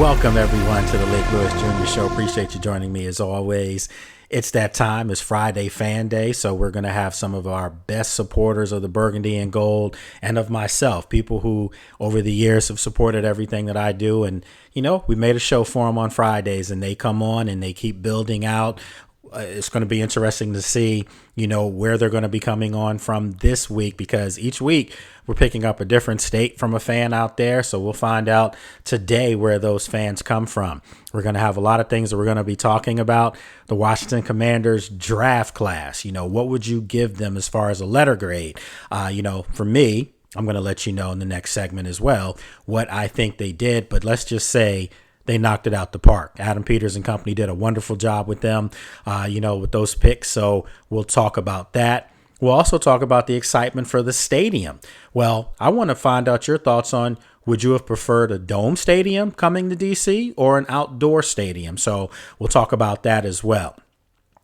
Welcome, everyone, to the Lake Lewis Jr. Show. Appreciate you joining me as always. It's that time. It's Friday Fan Day, so we're going to have some of our best supporters of the Burgundy and Gold and of myself, people who over the years have supported everything that I do. And, you know, we made a show for them on Fridays, and they come on and they keep building out. It's going to be interesting to see, you know, where they're going to be coming on from this week, because each week we're picking up a different state from a fan out there. So we'll find out today where those fans come from. We're going to have a lot of things that we're going to be talking about. The Washington Commanders draft class, you know, what would you give them as far as a letter grade? For me, I'm going to let you know in the next segment as well what I think they did. But let's just say they knocked it out the park. Adam Peters and company did a wonderful job with them, with those picks. So we'll talk about that. We'll also talk about the excitement for the stadium. Well, I want to find out your thoughts on, would you have preferred a dome stadium coming to DC or an outdoor stadium? So we'll talk about that as well.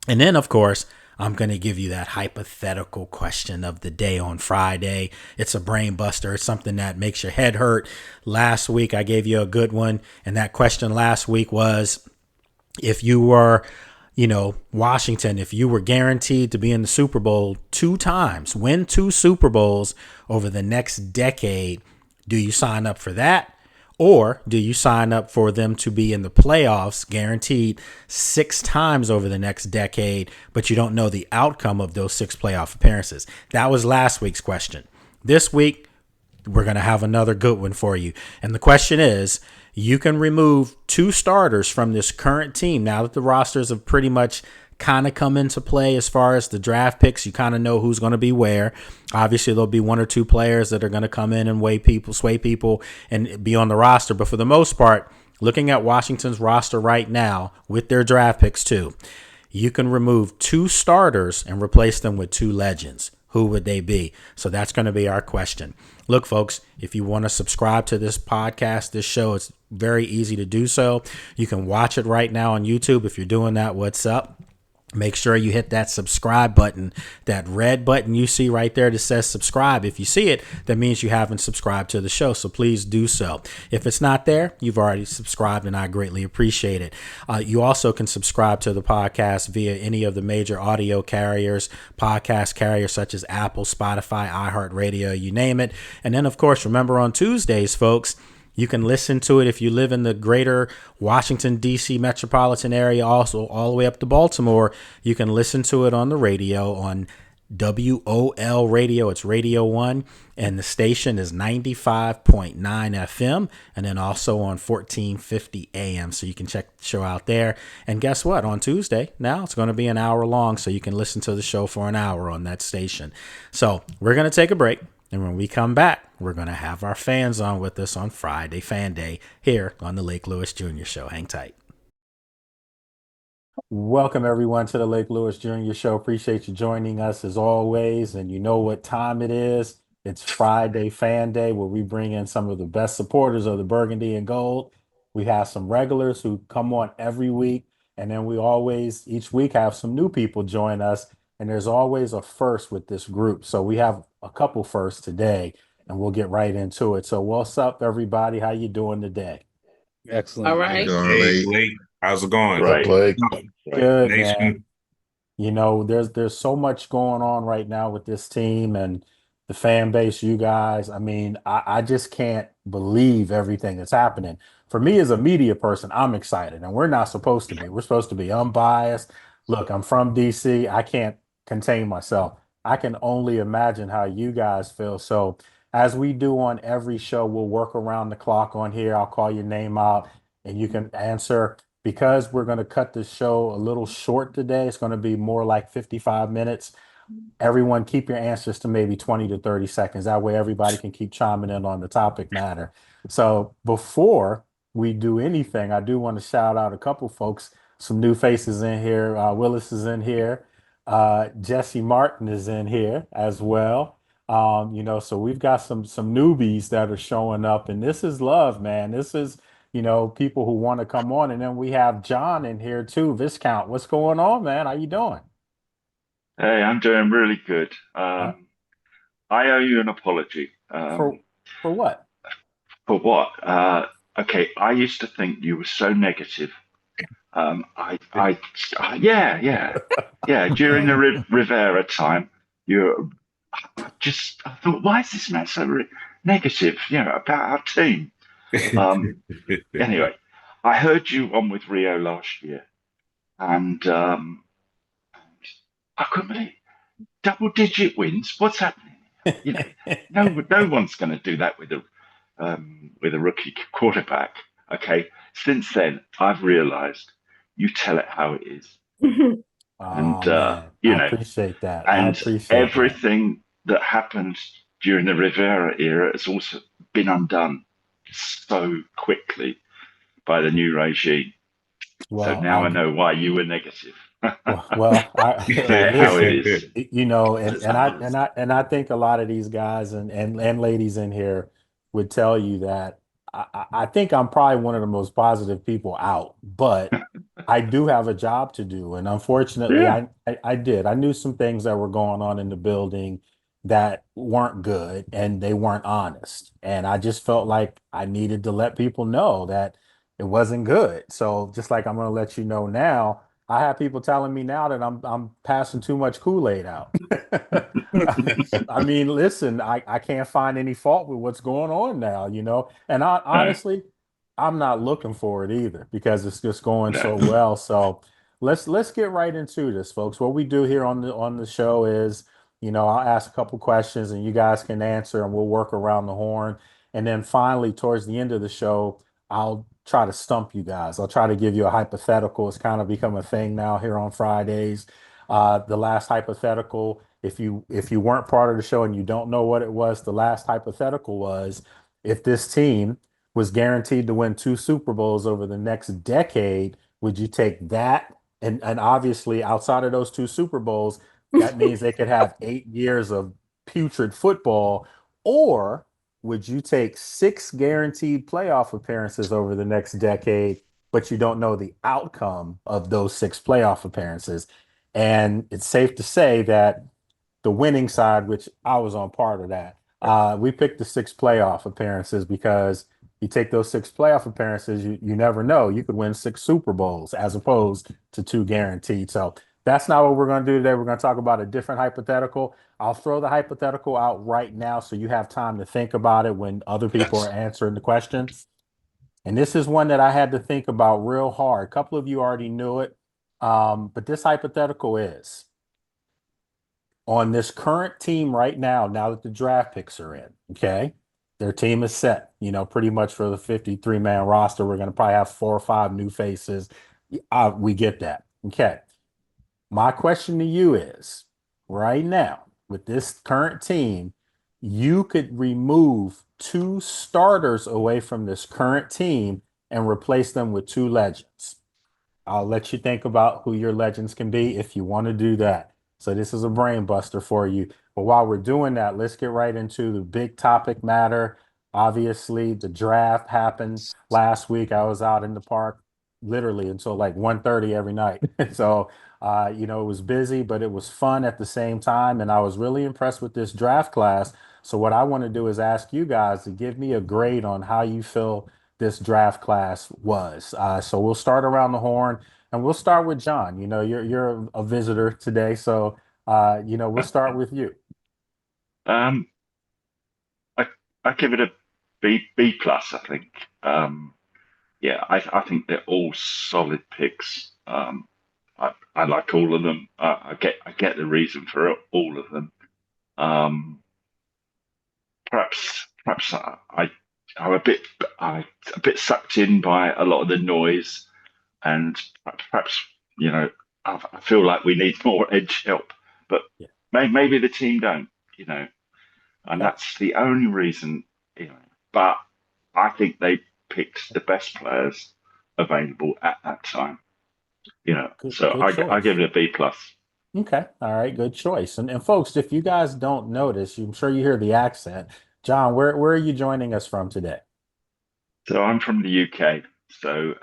And then, of course, I'm going to give you that hypothetical question of the day on Friday. It's a brain buster. It's something that makes your head hurt. Last week, I gave you a good one. And that question last week was, if you were, Washington, if you were guaranteed to be in the Super Bowl 2 times, win 2 Super Bowls over the next decade, do you sign up for that? Or do you sign up for them to be in the playoffs guaranteed 6 times over the next decade, but you don't know the outcome of those 6 playoff appearances? That was last week's question. This week, we're going to have another good one for you. And the question is, you can remove 2 starters from this current team now that the rosters have pretty much kind of come into play as far as the draft picks. You kind of know who's going to be where. Obviously, there'll be 1 or 2 players that are going to come in and sway people and be on the roster. But for the most part, looking at Washington's roster right now with their draft picks too, you can remove 2 starters and replace them with 2 legends. Who would they be? So that's going to be our question. Look, folks, if you want to subscribe to this podcast, this show, it's very easy to do so. You can watch it right now on YouTube. If you're doing that, what's up? Make sure you hit that subscribe button, that red button you see right there that says subscribe. If you see it, that means you haven't subscribed to the show, so please do so. If it's not there, you've already subscribed, and I greatly appreciate it. You also can subscribe to the podcast via any of the major audio carriers, podcast carriers such as Apple, Spotify, iHeartRadio, you name it. And then, of course, remember on Tuesdays, folks, you can listen to it if you live in the greater Washington, D.C. metropolitan area, also all the way up to Baltimore. You can listen to it on the radio on WOL radio. It's Radio 1, and the station is 95.9 FM, and then also on 1450 AM. So you can check the show out there. And guess what? On Tuesday, now it's going to be an hour long, so you can listen to the show for an hour on that station. So we're going to take a break. And when we come back, we're going to have our fans on with us on Friday Fan Day here on the Lake Lewis Jr. Show. Hang tight. Welcome, everyone, to the Lake Lewis Jr. Show. Appreciate you joining us as always. And you know what time it is. It's Friday Fan Day, where we bring in some of the best supporters of the Burgundy and Gold. We have some regulars who come on every week. And then we always, each week, have some new people join us. And there's always a first with this group. So we have a couple firsts today, and we'll get right into it. So what's up, everybody? How you doing today? Excellent. All right. Hey, Blake, how's it going? Right. Blake. Good, Nation. man. You know, there's so much going on right now with this team and the fan base, you guys. I mean, I just can't believe everything that's happening. For me as a media person, I'm excited, and we're not supposed to be. We're supposed to be unbiased. Look, I'm from DC. I can't contain myself. I can only imagine how you guys feel. So, as we do on every show, we'll work around the clock on here. I'll call your name out and you can answer. Because we're going to cut the show a little short today, it's going to be more like 55 minutes. Everyone, keep your answers to maybe 20 to 30 seconds. That way, everybody can keep chiming in on the topic matter. So, before we do anything, I do want to shout out a couple folks, some new faces in here. Willis is in here. Jesse Martin is in here as well. So we've got some newbies that are showing up, and this is love, man. This is people who want to come on. And then we have John in here too. Viscount, what's going on, man? How you doing? Hey, I'm doing really good. Uh, I owe you an apology. for for what? For what? okay, I used to think you were so negative. Yeah. During the Rivera time, you I thought, why is this man so negative? About our team. Um, anyway, I heard you on with Rio last year, and I couldn't believe double-digit wins. What's happening? You know, no one's going to do that with a rookie quarterback. Okay. Since then, I've realised you tell it how it is, and Oh man, I appreciate that. I and appreciate that. everything that happened during the Rivera era has also been undone so quickly by the new regime. So Well, now I know why you were negative. Say it how it listen, is. and I think a lot of these guys and ladies in here would tell you that I think I'm probably one of the most positive people out, but I do have a job to do, and unfortunately, Yeah. I did. I knew some things that were going on in the building that weren't good, and they weren't honest, and I just felt like I needed to let people know that it wasn't good. So just like I'm going to let you know now, I have people telling me now that I'm passing too much Kool-Aid out. I mean, listen, I can't find any fault with what's going on now, And I No, honestly, I'm not looking for it either because it's just going no. so well. So let's get right into this, folks. What we do here on the show is, I'll ask a couple questions and you guys can answer and we'll work around the horn. And then finally, towards the end of the show, I'll try to stump you guys. I'll try to give you a hypothetical. It's kind of become a thing now here on Fridays. The last hypothetical, if you weren't part of the show and you don't know what it was, the last hypothetical was if this team was guaranteed to win two Super Bowls over the next decade, would you take that? And obviously, outside of those two Super Bowls, that means they could have 8 years of putrid football, or would you take six guaranteed playoff appearances over the next decade, but you don't know the outcome of those six playoff appearances? And it's safe to say that the winning side, which I was on part of that, we picked the six playoff appearances because you take those six playoff appearances, you never know. You could win six Super Bowls as opposed to two guaranteed. So that's not what we're going to do today. We're going to talk about a different hypothetical. I'll throw the hypothetical out right now so you have time to think about it when other people are Yes. answering the questions. And this is one that I had to think about real hard. A couple of you already knew it, but this hypothetical is on this current team right now that the draft picks are in, okay? Their team is set, pretty much for the 53-man roster. We're going to probably have four or five new faces. We get that. Okay. My question to you is right now, with this current team, you could remove two starters away from this current team and replace them with two legends. I'll let you think about who your legends can be if you want to do that. So this is a brain buster for you. But while we're doing that, let's get right into the big topic matter. Obviously, the draft happened last week. I was out in the park literally until like 1:30 every night. So, it was busy, but it was fun at the same time. And I was really impressed with this draft class. So what I want to do is ask you guys to give me a grade on how you feel this draft class was. So we'll start around the horn, and we'll start with John. You're a visitor today, so we'll start with you. Um, I I give it a B plus. I think. Yeah, I think they're all solid picks. I like all of them. I get the reason for all of them. Um, perhaps I'm a bit sucked in by a lot of the noise, and perhaps you know I feel like we need more edge help, but Yeah. maybe the team don't, you know, and Okay. that's the only reason, you know. But I think they picked the best players available at that time, you know. Good, So good I give choice. it a B plus. Okay. All right. Good choice. And folks, if you guys don't notice, I'm sure you hear the accent. John, where are you joining us from today? So I'm from the UK, so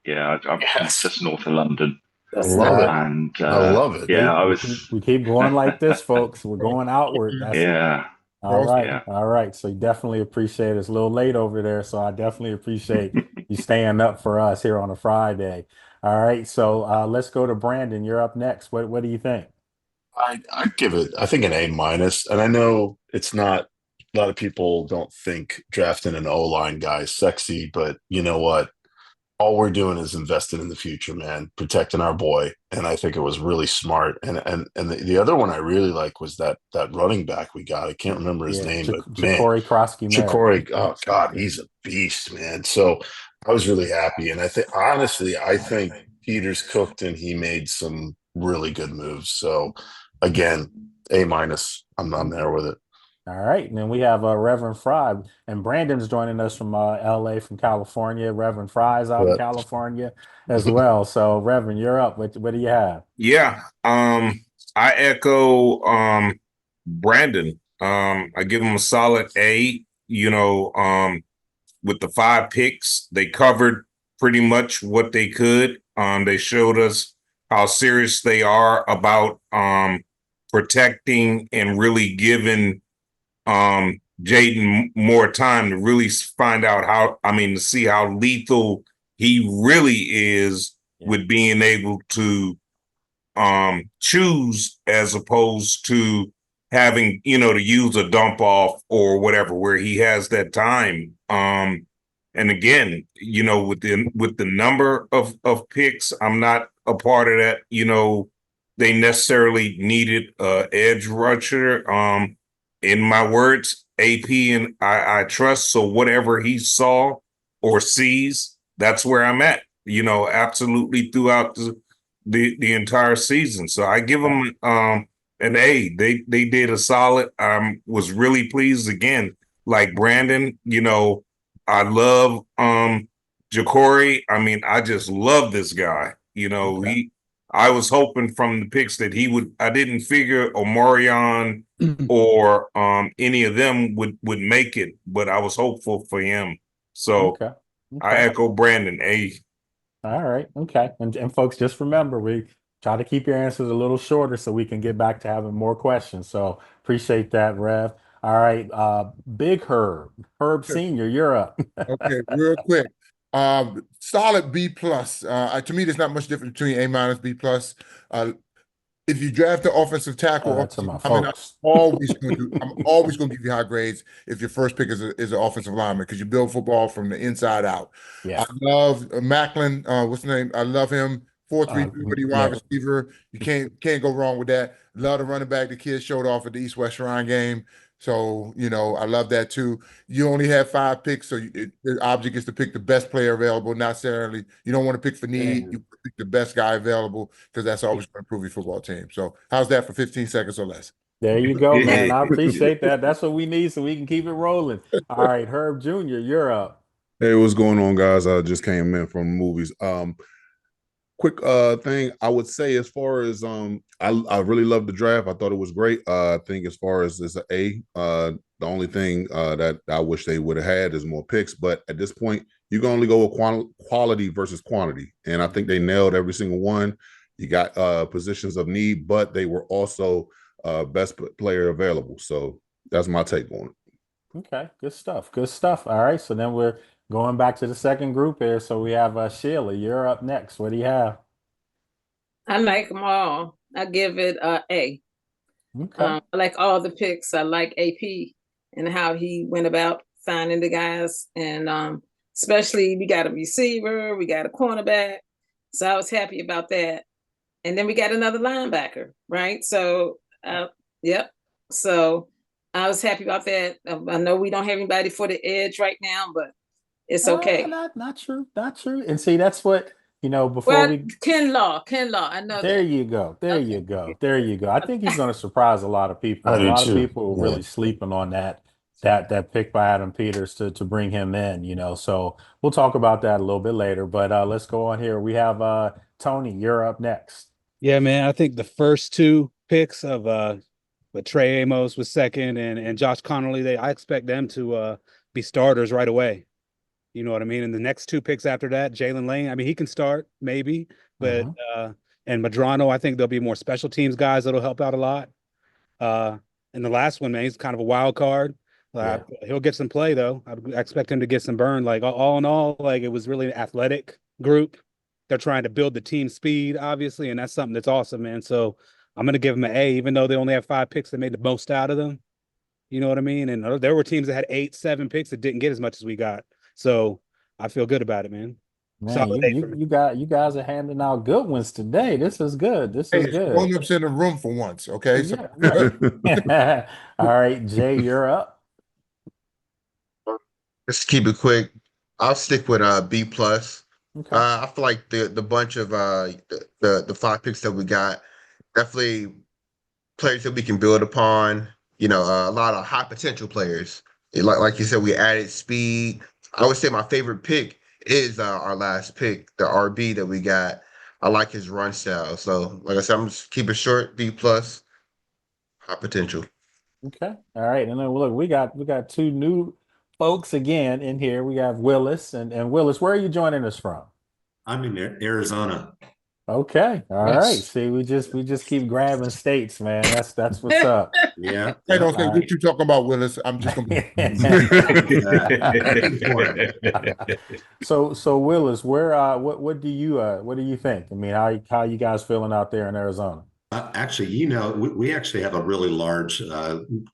yeah, I'm from Yes. just north of London, I love it. and I love it. yeah, See, I we was keep we keep going like this, folks. We're going outward. That's yeah. All right. Yeah. All right. So you definitely appreciate it. It's a little late over there. So I definitely appreciate you staying up for us here on a Friday. All right. So let's go to Brandon. You're up next. What do you think? I give it, I think, an A minus. And I know it's not, a lot of people don't think drafting an O line guy is sexy, but you know what? All we're doing is investing in the future, man, protecting our boy. And I think it was really smart. And the other one I really like was that running back we got. I can't remember his Yeah, name, but man, Ja'Cory Krosky Merritt. Chikori, oh God, he's a beast, man. So I was really happy. And I think honestly, I think Peters cooked and he made some really good moves. So again, A minus. I'm there with it. All right, and then we have Reverend Fry, and Brandon's joining us from LA, from California. Reverend Fry's out in But California as well. So, Reverend, you're up. What do you have? Yeah. I echo Brandon. I give him a solid A. With the 5 picks, they covered pretty much what they could. They showed us how serious they are about protecting and really giving Jaden more time to really find out to see how lethal he really is Yeah. with being able to choose as opposed to having, to use a dump off or whatever, where he has that time. And again, with the number of picks, I'm not a part of that. They necessarily needed edge rusher. In my words, AP and I trust. So whatever he saw or sees, that's where I'm at. Absolutely throughout the entire season. So I give them an A. They did a solid. Was really pleased again. Like Brandon, I love Ja'Cory. I just love this guy. Okay. I was hoping from the picks that he would. I didn't figure Omarion or any of them would make it, but I was hopeful for him. So Okay. I Okay. echo Brandon A. All right. Okay. And folks, just remember, we try to keep your answers a little shorter so we can get back to having more questions. So appreciate that, Rev. All right. Big Herb, Herb Senior, you're up. Okay, real quick. Solid B plus. To me, there's not much difference between A minus B plus. If you draft the offensive tackle, To my I mean, folks. I'm always going to give you high grades if your first pick is an offensive lineman because you build football from the inside out. Yeah. I love Macklin. What's the name? I love him. 4.33 wide Yeah. receiver. You can't go wrong with that. Love the running back the kid showed off at the East West Shrine game. So, I love that too. You only have 5 picks, so the object is to pick the best player available, not necessarily. You don't want to pick for need. You pick the best guy available because that's always going to improve your football team. So, how's that for 15 seconds or less? There you go, man. I appreciate that. That's what we need so we can keep it rolling. All right, Herb Jr., you're up. Hey, what's going on, guys? I just came in from movies. Quick thing I would say as far as I really loved the draft. I thought it was great. I think as far as this A, the only thing that I wish they would have had is more picks. But at this point, you can only go with quality versus quantity, and I think they nailed every single one. You got positions of need, but they were also best player available. So that's my take on it. Okay, good stuff. Good stuff. All right, so then we're going back to the second group here. So we have Sheila, you're up next. What do you have? I like them all. I give it A. Okay. I like all the picks. I like AP and how he went about finding the guys. And especially we got a receiver, we got a cornerback. So I was happy about that. And then we got another linebacker, right? So, yep. So I was happy about that. I know we don't have anybody for the edge right now, but it's okay. Not true. Not true. And see, that's what, before Well, Ken Law, I know there that. you go. There you Okay. go. There you go. I think he's going to surprise a lot of people. I And a do lot of too. people are Yeah. really sleeping on that pick by Adam Peters to bring him in. So we'll talk about that a little bit later. But let's go on here. We have Tony, you're up next. Yeah, man. I think the first 2 picks of with Trey Amos was second and Josh Connolly, I expect them to be starters right away. You know what I mean? And the next 2 picks after that, Jalen Lane, he can start maybe, but Mhm. and Madrano, I think there'll be more special teams guys that'll help out a lot. in the last one, man, he's kind of a wild card. Yeah. He'll get some play though. I expect him to get some burn. Like all in all, like it was really an athletic group. They're trying to build the team speed, obviously, and that's something that's awesome, man. So I'm gonna give them an A, even though they only have 5 picks. They made the most out of them. You know what I mean? And there were teams that had 8, 7 picks that didn't get as much as we got. So I feel good about it, man. Man, Solid A for me. you guys are handing out good ones today. This is good. This Hey, is it's good. grown-ups in the room for once, okay? So Yeah. All right, Jay, you're up. Let's keep it quick. I'll stick with B plus. Okay. I feel like the bunch of the 5 picks that we got definitely players that we can build upon. You know, a lot of high potential players. Like you said, we added speed. I would say my favorite pick is our last pick, the RB that we got. I like his run style. So, like I said, I'm just keep it short. B plus, high potential. Okay. All right. And then look, we got 2 new folks again in here. We have Willis and Willis. Where are you joining us from? I'm in Arizona. Okay. All right. Nice. See, we just keep grabbing states, man. That's what's up. Yeah. hey, don't say All what you talking about, Willis. I'm just gonna So Willis, where what do you think? I mean, how you guys feeling out there in Arizona? Actually, we actually have a really large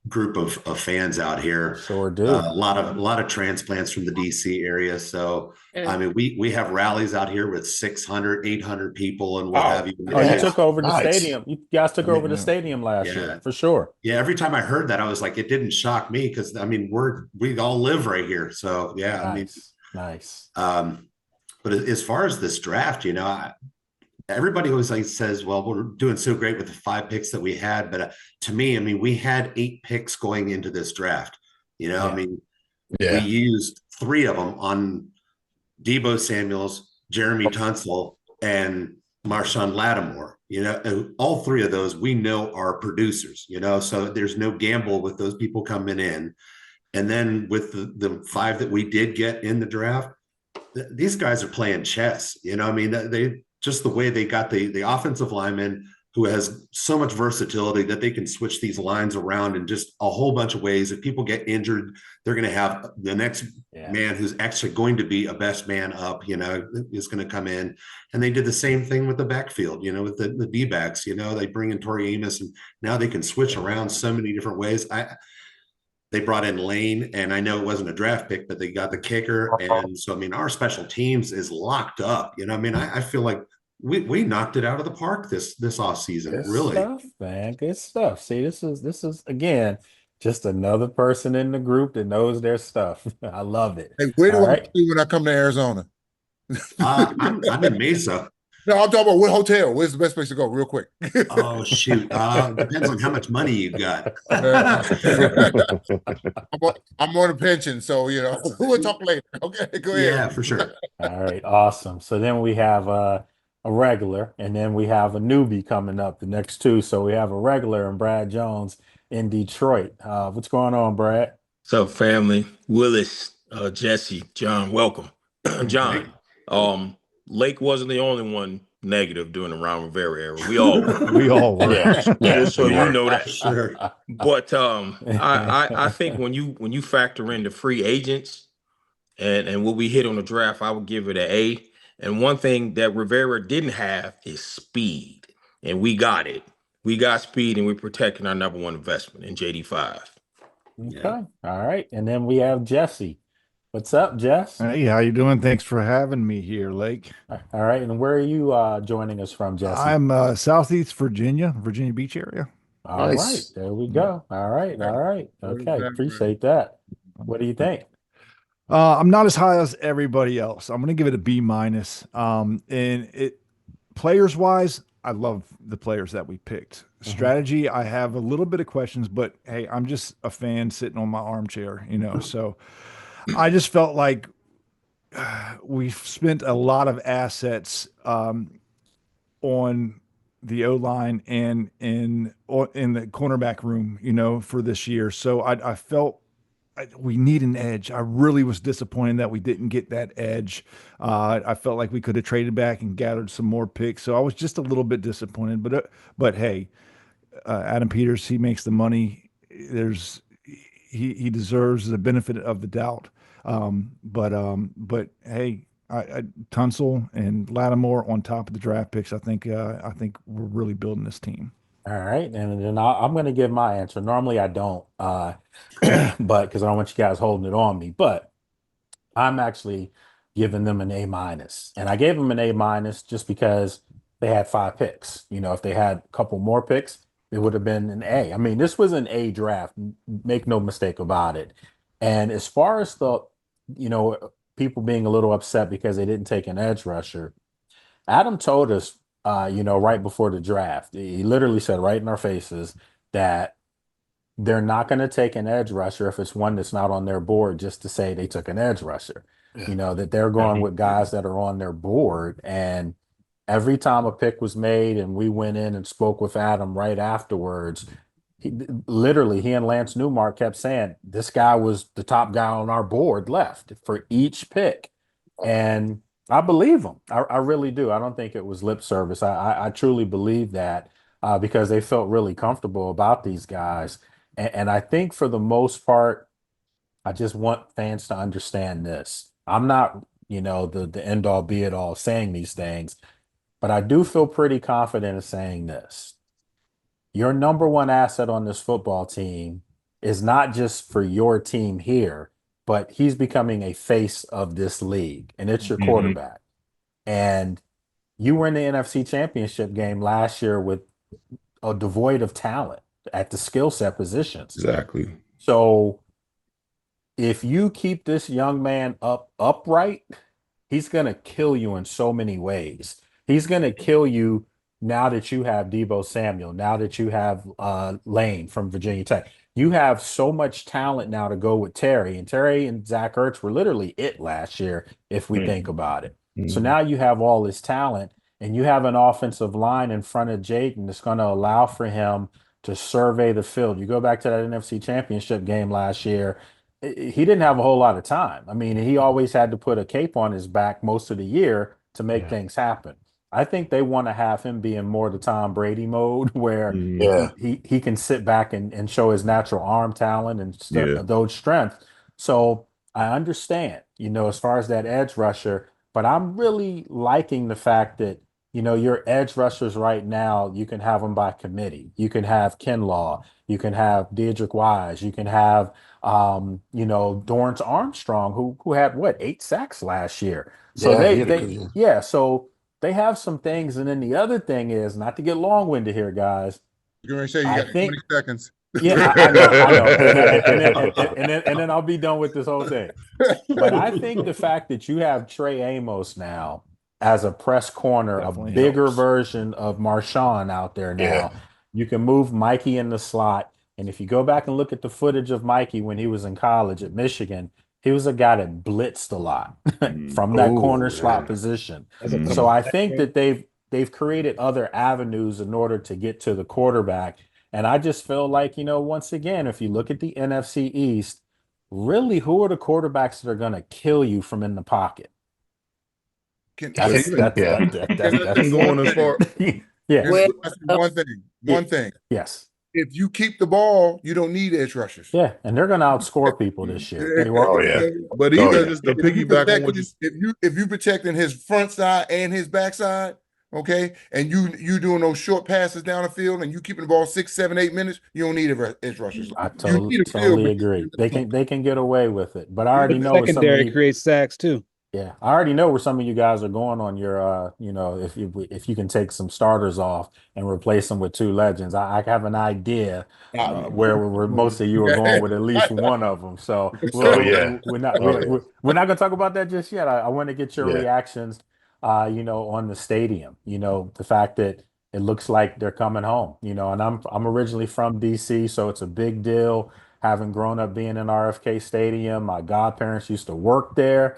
group of fans out here. Sure do. A lot of transplants from the DC area. So I mean, we have rallies out here with 600, 800 people and what have you. Oh, you took over the Nice. stadium. You guys took over the stadium last year, for sure. Yeah, every time I heard that, I was like, it didn't shock me because I mean, we all live right here. So yeah, Nice. But as far as this draft, everybody always says, well, we're doing so great with the 5 picks that we had. But to me, I mean, we had 8 picks going into this draft. I mean, we used 3 of them on Deebo Samuels, Jeremy Tunsil, and Marshawn Lattimore. And all 3 of those we know are producers, so there's no gamble with those people coming in. And then with the 5 that we did get in the draft, these guys are playing chess. I mean, they just the way they got the offensive lineman who has so much versatility that they can switch these lines around in just a whole bunch of ways. If people get injured, they're going to have the next man who's actually going to be a best man up, is going to come in. And they did the same thing with the backfield, with the D-backs, they bring in Tori Amos, and now they can switch around so many different ways. They brought in Lane, and I know it wasn't a draft pick, but they got the kicker. And so, I mean, our special teams is locked up. I mean, I feel like we knocked it out of the park this offseason. Good really stuff, man. Good stuff. See, this is again just another person in the group that knows their stuff. I love it. Hey, where do All I right. see when I come to Arizona? I'm in Mesa. No, I'm talking about what hotel. Where's the best place to go, real quick? Oh shoot! Depends on how much money you got. I'm on a pension, so we'll talk later. Okay, go ahead. Yeah, for sure. All right, awesome. So then we have a regular, and then we have a newbie coming up, the next 2. So we have a regular and Brad Jones in Detroit. What's going on, Brad? What's up, family? Willis, Jesse, John, welcome. John, Lake wasn't the only one negative during the Ron Rivera era. We all were. We all were. Just so you know that. Sure. But I think when you factor in the free agents and what we hit on the draft, I would give it an A. And one thing that Rivera didn't have is speed, and we got it. We got speed, and we're protecting our number 1 investment in JD5. Okay. All right. And then we have Jesse. What's up, Jess? Hey, how you doing? Thanks for having me here, Lake. All right. And where are you joining us from, Jesse? I'm Southeast Virginia Beach area. All right. There we go. All right. Okay. Appreciate that. What do you think? I'm not as high as everybody else. I'm going to give it a B minus. And it players wise, I love the players that we picked. Strategy, I have a little bit of questions, but hey, I'm just a fan sitting on my armchair, so I just felt like we spent a lot of assets on the O-line and in the cornerback room, for this year. So I felt we need an edge. I really was disappointed that we didn't get that edge. I felt like we could have traded back and gathered some more picks. So I was just a little bit disappointed. But hey, Adam Peters, he makes the money. there's he deserves the benefit of the doubt. But hey, Tunsil and Lattimore on top of the draft picks. I think we're really building this team. All right, and then I'm going to give my answer. Normally I don't, but because I don't want you guys holding it on me. But I'm actually giving them an A minus, and I gave them an A minus just because they had 5 picks. If they had a couple more picks, it would have been an A. I mean, this was an A draft. Make no mistake about it. And as far as people being a little upset because they didn't take an edge rusher, Adam told us, right before the draft, he literally said right in our faces that they're not going to take an edge rusher if it's one that's not on their board just to say they took an edge rusher. That they're going with guys that are on their board. And every time a pick was made and we went in and spoke with Adam right afterwards, he and Lance Newmark kept saying, this guy was the top guy on our board left for each pick. And I believe him. I really do. I don't think it was lip service. I truly believe that because they felt really comfortable about these guys. And I think for the most part, I just want fans to understand this. I'm not, the end all be it all saying these things, but I do feel pretty confident in saying this. Your number one asset on this football team is not just for your team here, but he's becoming a face of this league, and it's your quarterback. And you were in the NFC Championship game last year with a devoid of talent at the skill set positions. Exactly. So if you keep this young man upright, he's going to kill you in so many ways. He's going to kill you now that you have Deebo Samuel, now that you have Lane from Virginia Tech. You have so much talent now to go with Terry. And Terry and Zach Ertz were literally it last year, if we think about it. So now you have all this talent, and you have an offensive line in front of Jayden that's going to allow for him to survey the field. You go back to that NFC Championship game last year, he didn't have a whole lot of time. I mean, he always had to put a cape on his back most of the year to make things happen. I think they want to have him be in more the Tom Brady mode where he can sit back and show his natural arm talent and those strength. So I understand, as far as that edge rusher, but I'm really liking the fact that, your edge rushers right now, you can have them by committee. You can have Kinlaw. You can have Dedrick Wise. You can have, Dorrance Armstrong, who had, 8 sacks last year. So so they have some things. And then the other thing is, not to get long-winded here, guys. You're going to say you got 20 seconds. Yeah, I know. And then I'll be done with this whole thing. But I think the fact that you have Trey Amos now as a press corner, definitely a bigger version of Marshawn out there now. You can move Mikey in the slot. And if you go back and look at the footage of Mikey when he was in college at Michigan, he was a guy that blitzed a lot from that corner slot position. So I think that they've created other avenues in order to get to the quarterback. And I just feel like, once again, if you look at the NFC East, really, who are the quarterbacks that are going to kill you from in the pocket? That's going as far. One thing. Yes. If you keep the ball, you don't need edge rushers. Yeah, and they're going to outscore people this year. But even just the piggyback on what if you protecting his front side and his backside, okay, and you doing those short passes down the field, and you keeping the ball 6, 7, 8 minutes, you don't need edge rushers. I totally agree. They can get away with it, but I already know secondary creates sacks too. Yeah, I already know where some of you guys are going on your, if you can take some starters off and replace them with 2 legends. I have an idea where most of you are going with at least one of them. So we're not going to talk about that just yet. I want to get your reactions, on the stadium. The fact that it looks like they're coming home. And I'm originally from DC, so it's a big deal. Having grown up being in RFK Stadium, my godparents used to work there.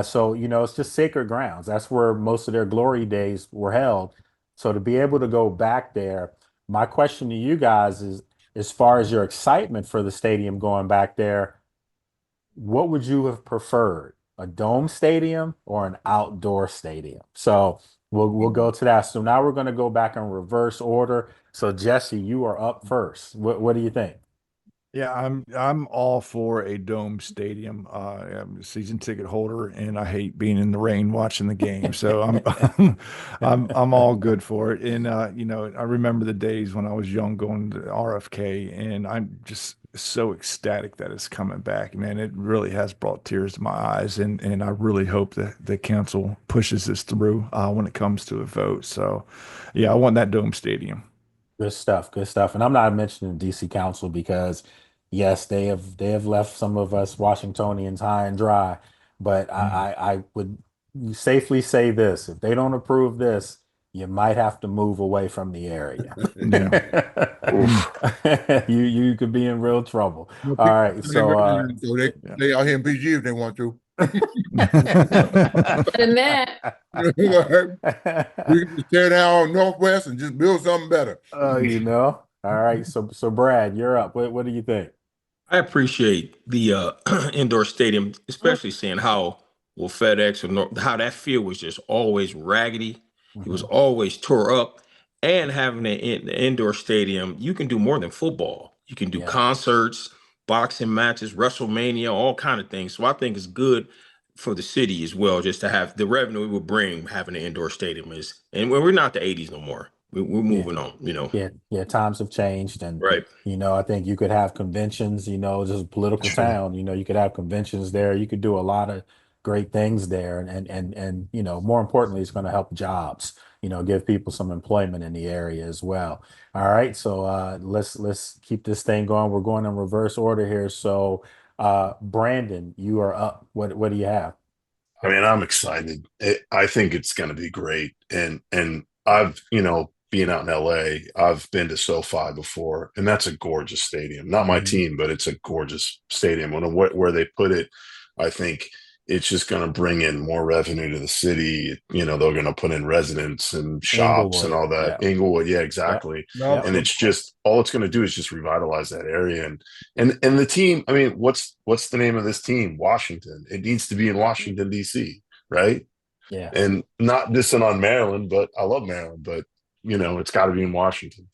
So, it's just sacred grounds. That's where most of their glory days were held. So to be able to go back there, my question to you guys is, as far as your excitement for the stadium going back there, what would you have preferred? A dome stadium or an outdoor stadium? So we'll go to that. So now we're going to go back in reverse order. So Jesse, you are up first. What do you think? Yeah, I'm all for a dome stadium. I'm a season ticket holder, and I hate being in the rain watching the game. So I'm all good for it. And I remember the days when I was young going to RFK, and I'm just so ecstatic that it's coming back. Man, it really has brought tears to my eyes, and I really hope that the council pushes this through when it comes to a vote. So, yeah, I want that dome stadium. Good stuff, good stuff. And I'm not mentioning DC Council because yes, they have left some of us Washingtonians high and dry. But I would safely say this: if they don't approve this, you might have to move away from the area. Yeah. You could be in real trouble. No, All people right, down in so Maryland, so they Yeah. they out here in PG if they want to. Other than that, We can just tear down Northwest and just build something better. All right. So Brad, you're up. What do you think? I appreciate the indoor stadium, especially seeing how FedEx or how that field was just always raggedy. It was always tore up, and having the indoor stadium, you can do more than football. You can do Yeah. concerts, boxing matches, WrestleMania, all kind of things. So I think it's good for the city as well, just to have the revenue it would bring having an indoor stadium and we're not the '80s no more. We're Yeah. moving on. Yeah, times have changed, and Right. I think you could have conventions. This is a political town. You could have conventions there. You could do a lot of great things there, and more importantly, it's going to help jobs. Give people some employment in the area as well. All right, so let's keep this thing going. We're going in reverse order here. So, Brandon, you are up. What do you have? I mean, I'm excited. I think it's going to be great. And I've, being out in LA, I've been to SoFi before, and that's a gorgeous stadium. Not my team, but it's a gorgeous stadium. Where they put it, I think it's just going to bring in more revenue to the city. They're going to put in residents and shops and Inglewood. all that. Yeah. Inglewood, yeah, exactly. No, And it's just all it's going to do is just revitalize that area. And the team, I mean, what's the name of this team? Washington. It needs to be in Washington, D.C., right? Yeah. And not dissing on Maryland, but I love Maryland, but it's got to be in Washington.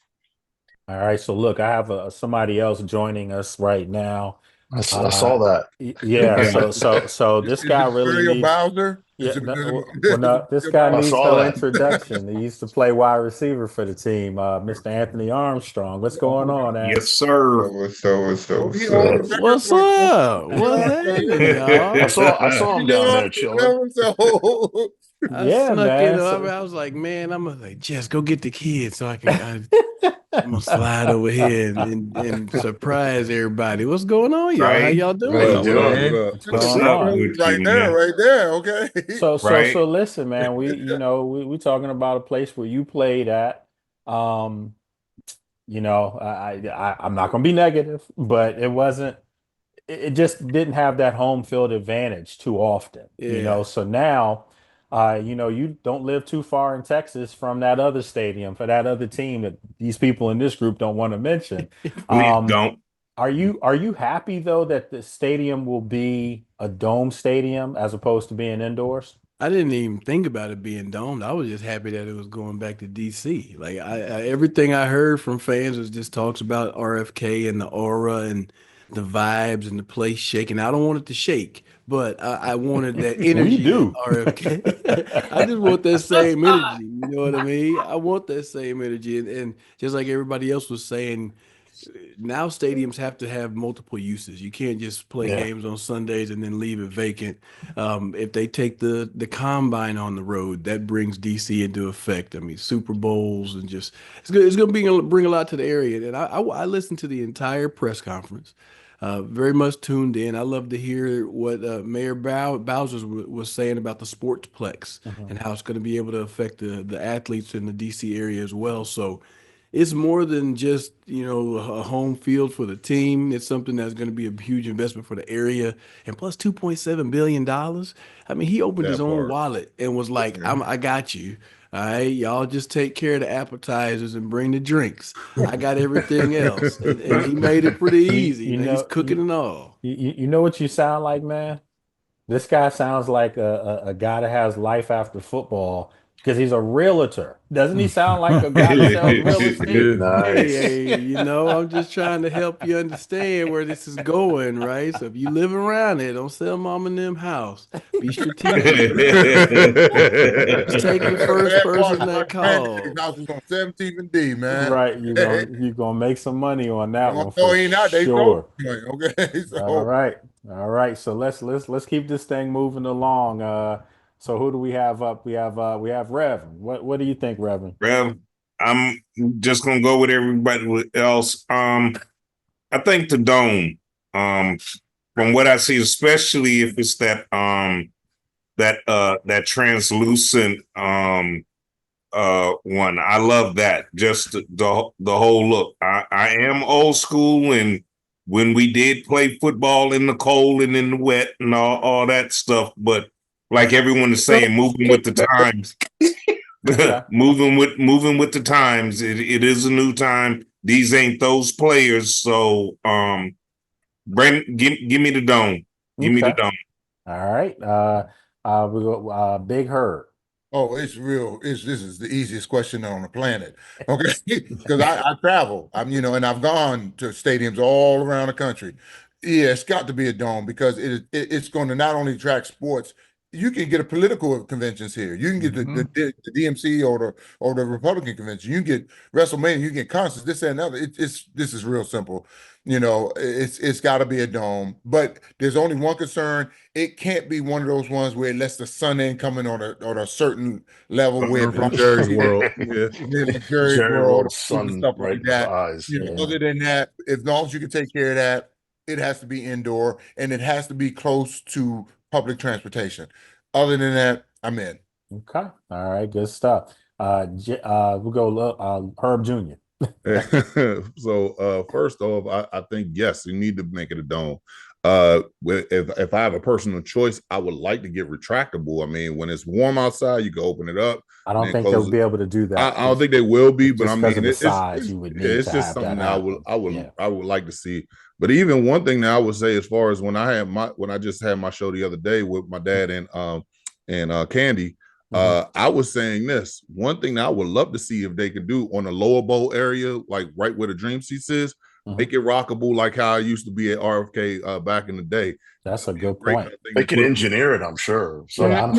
All right. So look, I have somebody else joining us right now. I saw that. Yeah. So this is guy it really Mario needs. Bowser? Yeah. Is it, No. This guy I needs saw no that. introduction. He used to play wide receiver for the team. Mr. Anthony Armstrong. What's going on, Ant? Yes, sir. he owns the record What's for up? What's happening, y'all? I saw him down there chilling. So, I Yeah, snuck man. in. So- I was like, man, I'm gonna like, Jess, go get the kids so I'm gonna slide over here and surprise everybody. What's going on, y'all? How Right. y'all How doing? you What doing? up, man? What's What's going up on? with right you, there, man? right there. Okay. Right. So listen, man. We talking about a place where you played at. I'm not gonna be negative, but it wasn't. It just didn't have that home field advantage too often, Yeah. So now, you don't live too far in Texas from that other stadium for that other team that these people in this group don't want to mention. Please don't. Are you happy though that the stadium will be a dome stadium as opposed to being indoors? I didn't even think about it being domed. I was just happy that it was going back to DC. Like I everything I heard from fans was just talks about RFK and the aura and the vibes and the place shaking. I don't want it to shake, but I wanted that We energy do. that RFK. I just want that same energy. You know what I mean? I want that same energy. And just like everybody else was saying, now stadiums have to have multiple uses. You can't just play Yeah. games on Sundays and then leave it vacant. If they take the combine on the road, that brings DC into effect. I mean, Super Bowls and just it's good. It's going to bring a lot to the area. And I listened to the entire press conference. Very much tuned in. I love to hear what Mayor Bowser was saying about the sportsplex and how it's going to be able to affect the athletes in the DC area as well. So it's more than just, a home field for the team. It's something that's going to be a huge investment for the area. And plus $2.7 billion. I mean, he opened his That own part. wallet and was like, I got you. All right, y'all just take care of the appetizers and bring the drinks. I got everything else. And he made it pretty easy. He's cooking and all. You know what you sound like, man? This guy sounds like a guy that has life after football Because he's a realtor. Doesn't he sound like a guy that sells real estate? Nice. Hey, I'm just trying to help you understand where this is going, right? So if you live around it, don't sell mom and them house. Be strategic. Just take the first person that calls. House was on 17th and D, man. Right, you're gonna make some money on that one No, for he not. They sure. sold it. Okay, so All right. So let's keep this thing moving along. So who do we have up? We have Rev. What do you think, Reverend? Well, I'm just gonna go with everybody else. I think the dome. From what I see, especially if it's that translucent one. I love that. Just the whole look. I am old school, and when we did play football in the cold and in the wet and all that stuff, but like everyone is saying, moving with the times. moving with the times. It is a new time. These ain't those players. So Brandon, give me the dome. Give me the dome. All right. We go Big Herb. Oh, it's real. This is the easiest question on the planet. Okay. Because I travel. And I've gone to stadiums all around the country. Yeah, it's got to be a dome because it's going to not only attract sports. You can get a political conventions here. You can get the DMC or the Republican convention. You can get WrestleMania. You can get concerts. This and another. This is real simple. It's got to be a dome. But there's only one concern. It can't be one of those ones where it lets the sun in coming on a certain level where it blocks Jerry's World. Yeah. Jerry's World, sun stuff right like in the that. eyes. Other than that, as long as you can take care of that, it has to be indoor and it has to be close to public transportation. Other than that, I'm in. Okay. All right. Good stuff. We'll go Herb Jr. So first off, I think yes, you need to make it a dome. If I have a personal choice, I would like to get retractable. I mean, when it's warm outside, you can open it up. I don't think they'll be able to do that. I don't think they will be, but I mean, of the size you would need. It's to just have something that I would like to see. But even one thing that I would say, as far as when I just had my show the other day with my dad and Candy, I was saying this one thing that I would love to see if they could do on the lower bowl area, like right where the Dream Seats is, make it rockable like how it used to be at RFK back in the day. That's a good point. They could engineer it, I'm sure. So I'm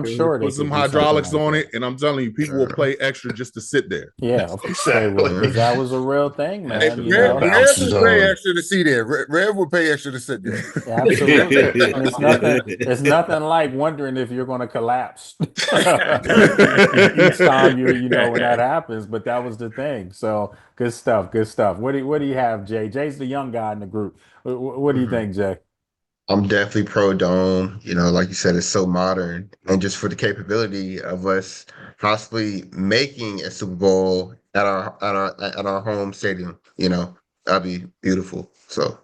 sure they put some hydraulics on it, and I'm telling you, people will pay extra just to sit there. Yeah, of course they would, because that was a real thing, man. Rev would pay extra to see there. Rev would pay extra to sit there. Absolutely. It's nothing like wondering if you're going to collapse each time when that happens. But that was the thing. So good stuff. What do you have, Jay? Jay's the young guy in the group. What do you think, Jay? I'm definitely pro dome. Like you said, it's so modern, and just for the capability of us possibly making a Super Bowl at our home stadium, that'd be beautiful. So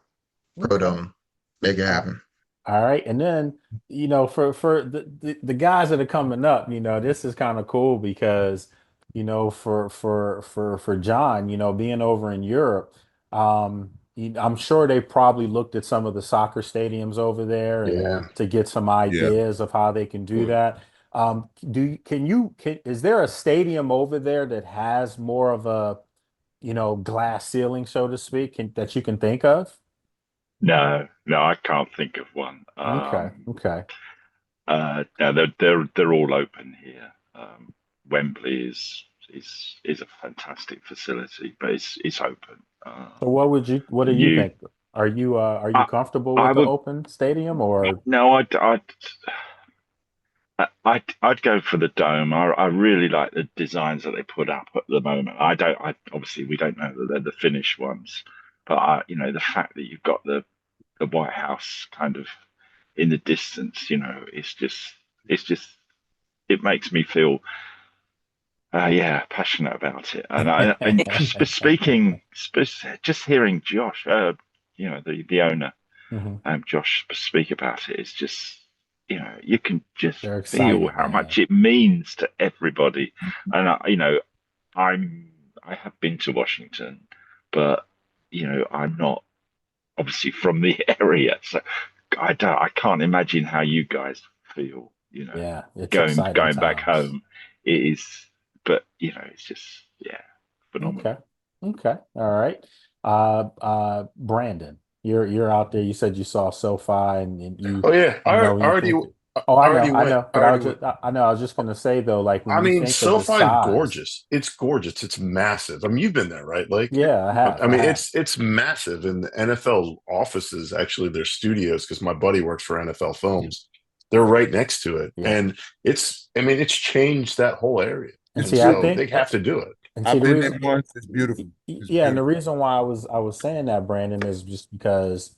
pro dome, make it happen. All right, and then for the guys that are coming up, this is kind of cool because for John, being over in Europe, I'm sure they probably looked at some of the soccer stadiums over there to get some ideas of how they can do that. Is there a stadium over there that has more of a, glass ceiling, so to speak, that you can think of? No, I can't think of one. Okay. No, they're all open here. Wembley is a fantastic facility, but it's open. So what do you think? Are you comfortable with the open stadium, or no? I'd go for the dome. I really like the designs that they put up at the moment. Obviously we don't know that they're the finished ones, but the fact that you've got the White House kind of in the distance, it's just it makes me feel passionate about it. And just hearing Josh, the owner, Josh speak about it, it's just, you can just feel how much it means to everybody. And I have been to Washington, but I'm not obviously from the area, so I can't imagine how you guys feel. it's going exciting back times. home. it is, but it's just phenomenal. Okay. All right. Brandon, you're out there. You said you saw SoFi and Oh yeah, you know, you think. Oh, I already I went. know. I But already went. I know. I was just gonna say though, like when I you mean, think of the SoFi is size. gorgeous. It's gorgeous. It's massive. I mean, you've been there, right? Like, Yeah, I have. I I mean, have. it's massive. And the NFL offices, actually, their studios, because my buddy works for NFL Films, they're right next to it, Yeah. and I mean, it's changed that whole area, And and see, I so think, they have to do it. and see I've the been reason. there once. It's beautiful. It's Yeah, and the beautiful. reason why I was saying that, Brandon, is just because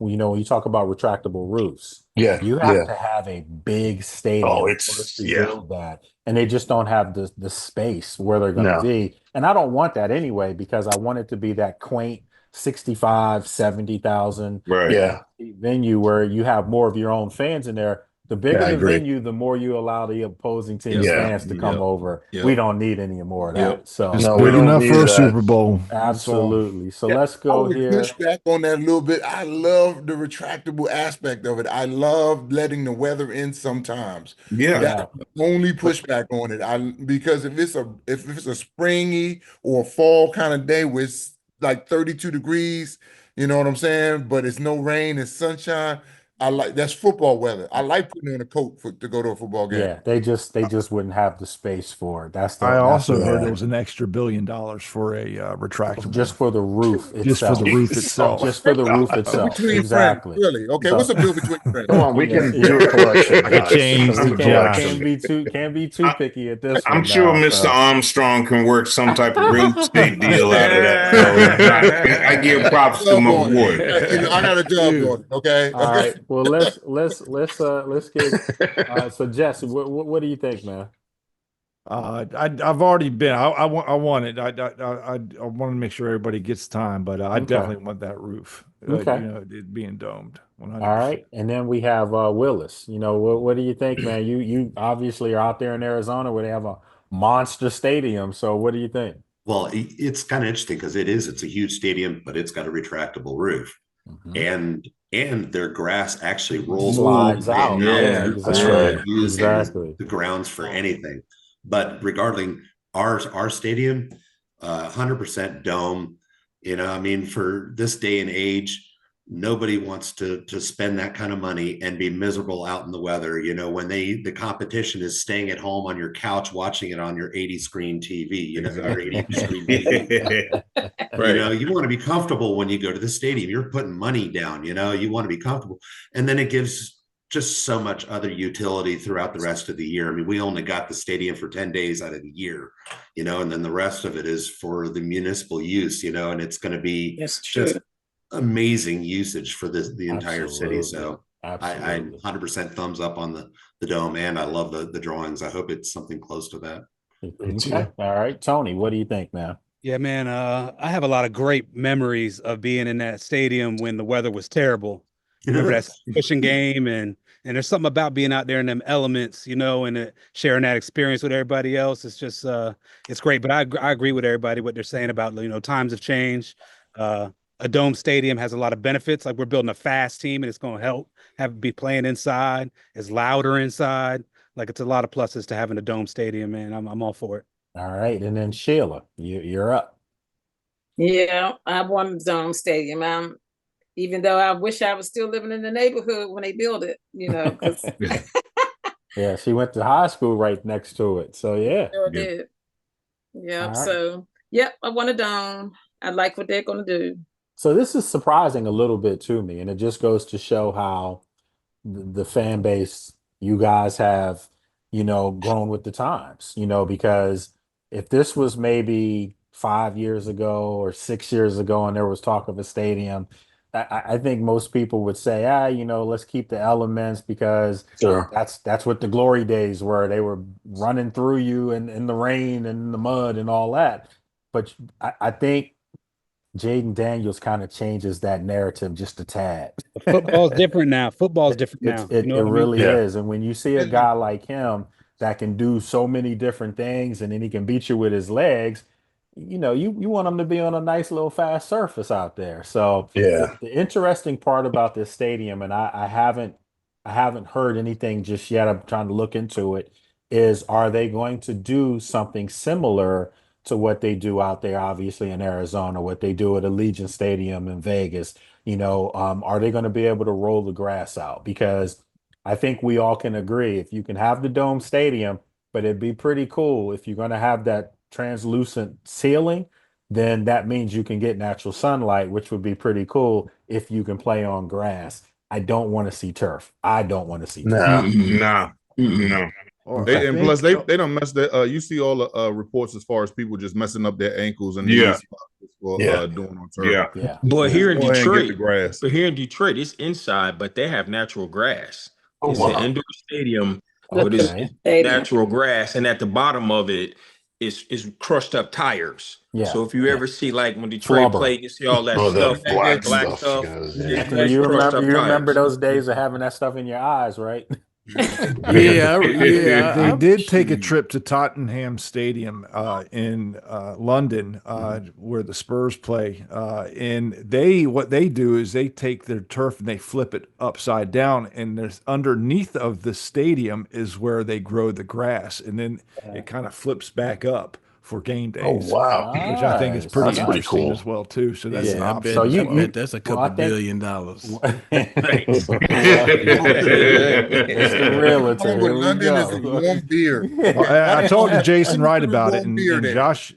when you talk about retractable roofs, Yeah, you have yeah. to have a big Oh, stadium in order it's to yeah. build that, and they just don't have the space where they're going to No, be. And I don't want that anyway because I want it to be that quaint 65, 70,000 Right. yeah, venue where you have more of your own fans in there. The yeah. bigger I the agree. venue, the more you allow the opposing team's Yep. Yeah. fans to come Yep. over. We Yep. don't need any more of Yep. that. So. It's No, we big don't enough need for a that. Super Bowl. That's all. Absolutely. So Yeah, let's I go would here. push back on that a little bit. I love the retractable aspect of it. I love letting the weather in sometimes. Yeah. Yeah. That's the only pushback on it. Because if it's a springy or fall kind of day where it's like 32 degrees, you know what I'm saying? But it's no rain, it's sunshine. That's football weather. I like putting on a coat to go to a football game. Yeah. They just wouldn't have the space for it. I That's also the heard Yeah. there was an extra $1 billion for a retractable, just for the roof just for the itself. roof Jeez. Oh itself. Just for the my roof God. itself. Between friends, Exactly. really. Okay, So what's a bill between friends? Come on, we yeah, can do a collection, I could guys. change we the A can't collection. job. can't be too picky at this I'm one sure now. Mr. So Armstrong can work some type of real estate deal out of that. So I give I got a props to job my on it. boy. I got a job Dude. on it. Okay. all right. Well, let's get so Jesse, what do you think, man? I've already been. I want it. I want to make sure everybody gets time, but I Okay. definitely want that roof. Okay. It being domed, All 100%. right. And then we have Willis. What do you think, man? You obviously are out there in Arizona where they have a monster stadium. So what do you think? Well, it's kind of interesting because it's a huge stadium, but it's got a retractable roof, Mhm. and their grass actually rolls all Slides the way out. out. Yeah, Yeah. That's They're right. not exactly. using Exactly. the grounds for anything. But regarding our stadium, 100% dome. I mean, for this day and age, nobody wants to spend that kind of money and be miserable out in the weather. When the competition is staying at home on your couch watching it on your 80 screen TV. Your 80 screen TV. Right. You want to be comfortable when you go to the stadium. You're putting money down. You want to be comfortable, and then it gives just so much other utility throughout the rest of the year. I mean, we only got the stadium for 10 days out of the year, and then the rest of it is for the municipal use, and it's going to be That's true. just amazing usage for the entire city. Absolutely. So I Absolutely. 100% thumbs up on the dome, and I love the drawings. I hope it's something close to that. Okay. All right. Tony, what do you think, man? Yeah, man. I have a lot of great memories of being in that stadium when the weather was terrible. Remember that pushing game, and there's something about being out there in them elements, and sharing that experience with everybody else. It's just it's great. But I agree with everybody what they're saying about times have changed. A dome stadium has a lot of benefits. Like we're building a fast team, and it's going to help be playing inside. It's louder inside. Like it's a lot of pluses to having a dome stadium, man. I'm all for it. All right. And then Sheila, you're up. Yeah, I want Dome Stadium. Even though I wish I was still living in the neighborhood when they built it, because Yeah, she went to high school right next to it. So yeah. sure did. All Yep. right. So, yep, I want a dome. I like what they're going to do. So this is surprising a little bit to me, and it just goes to show how the fan base you guys have, grown with the times, because if this was maybe 5 years ago or 6 years ago and there was talk of a stadium, I think most people would say, let's keep the elements because Sure. that's what the glory days were. They were running through you in the rain and the mud and all that. But I think Jaden Daniels kind of changes that narrative just a tad. Football's different now. Football's different It's now. it, You know it what I mean? really Yeah. is. And when you see a guy like him that can do so many different things and then he can beat you with his legs, you want him to be on a nice little fast surface out there. So Yeah. the interesting part about this stadium, and I haven't heard anything just yet. I'm trying to look into it, is, are they going to do something similar to what they do out there, obviously in Arizona, what they do at Allegiant Stadium in Vegas? Are they going to be able to roll the grass out? Because I think we all can agree if you can have the dome stadium, but it'd be pretty cool if you're going to have that translucent ceiling, then that means you can get natural sunlight, which would be pretty cool if you can play on grass. I don't want to see turf. I don't want to see turf. No. No, no. Or They, I and plus think they don't mess that. You see all the reports as far as people just messing up their ankles and Yeah. knees for Yeah. doing on turf. Yeah. Yeah. But here in Go ahead and get the Detroit, grass. it's inside, but they have natural grass. Oh, It's wow. an indoor stadium, The but it's Okay. stadium. natural grass, and at the bottom of it is crushed up tires. Yeah. So if you Yeah. ever see, like when Detroit Flubber. played, you see all that Oh, stuff, that black black stuff. stuff. Yeah. Anthony, That's you crushed remember up you remember tires. those days of having that stuff in your eyes, right? Yeah, they I'm did take a shoot. trip to Tottenham Stadium in London, where the Spurs play, and what they do is they take their turf and they flip it upside down, and there's underneath of the stadium is where they grow the grass, and then it kind of flips back up for game Oh, days, wow. which I think is Nice. pretty That's pretty interesting cool. as well too. So that's an Yeah, I option So bet, as I you, well. bet that's a couple I think $1 billion. Thanks. It's the realtor. Going with Here we London is a go. warm beer. I talked to Jason Wright Why about it, warm and, beer and there? Josh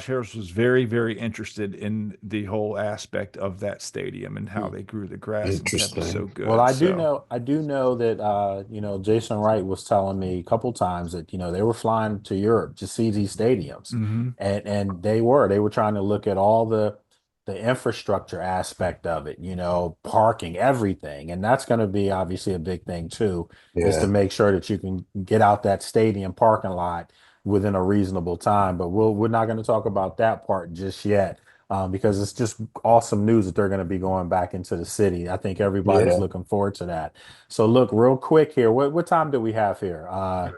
Harris was very interested in the whole aspect of that stadium and how they grew the grass and kept it so Interesting. good. Well, I do So know that Jason Wright was telling me a couple times that they were flying to Europe to see these stadiums, mhm. and they were trying to look at all the infrastructure aspect of it, parking, everything, and that's going to be obviously a big thing too, is to Yeah. make sure that you can get out that stadium parking lot within a reasonable time. But we're not going to talk about that part just yet. Because it's just awesome news that they're going to be going back into the city. I think everybody's Yeah. looking forward to that. So look, real quick here, what time do we have here?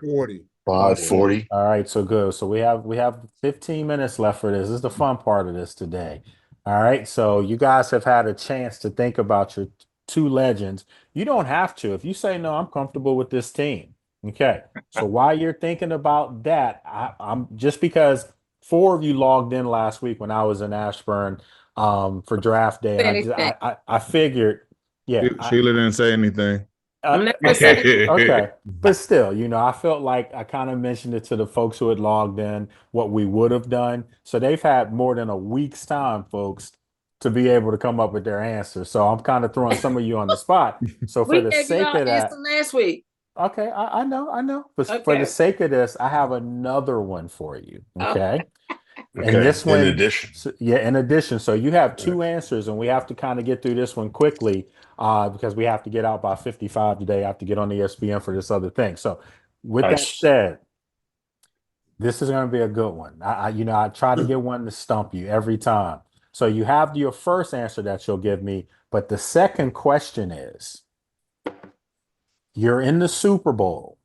40. 540. All right, so good. So we have 15 minutes left for this. This is the fun part of this today. All right, so you guys have had a chance to think about your two legends. You don't have to. If you say no, I'm comfortable with this team. Okay. So while you're thinking about that, I'm just because four of you logged in last week when I was in Ashburn for draft day, and Anything. I figured, yeah, Sheila didn't say anything. I'm not gonna say anything. okay. But still, I felt like I kind of mentioned it to the folks who had logged in what we would have done. So they've had more than a week's time, folks, to be able to come up with their answers. So I'm kind of throwing some of you on the spot. So for We the gave you sake our of that, answer last week. okay, I know. But for Okay. the sake of this, I have another one for you. Oh. Okay. And Okay. this In one, addition. in addition, so you have two answers, and we have to kind of get through this one quickly, because we have to get out by 55 today. I have to get on ESPN for this other thing. So, with that Nice. said, this is going to be a good one. I try to get one to stump you every time. So you have your first answer that you'll give me, but the second question is: you're in the Super Bowl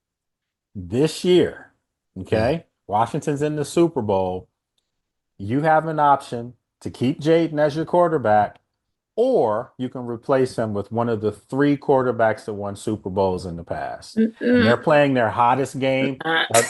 this year, okay? Washington's in the Super Bowl. You have an option to keep Jaden as your quarterback, or you can replace him with one of the three quarterbacks that won Super Bowls in the past. And they're playing their hottest game.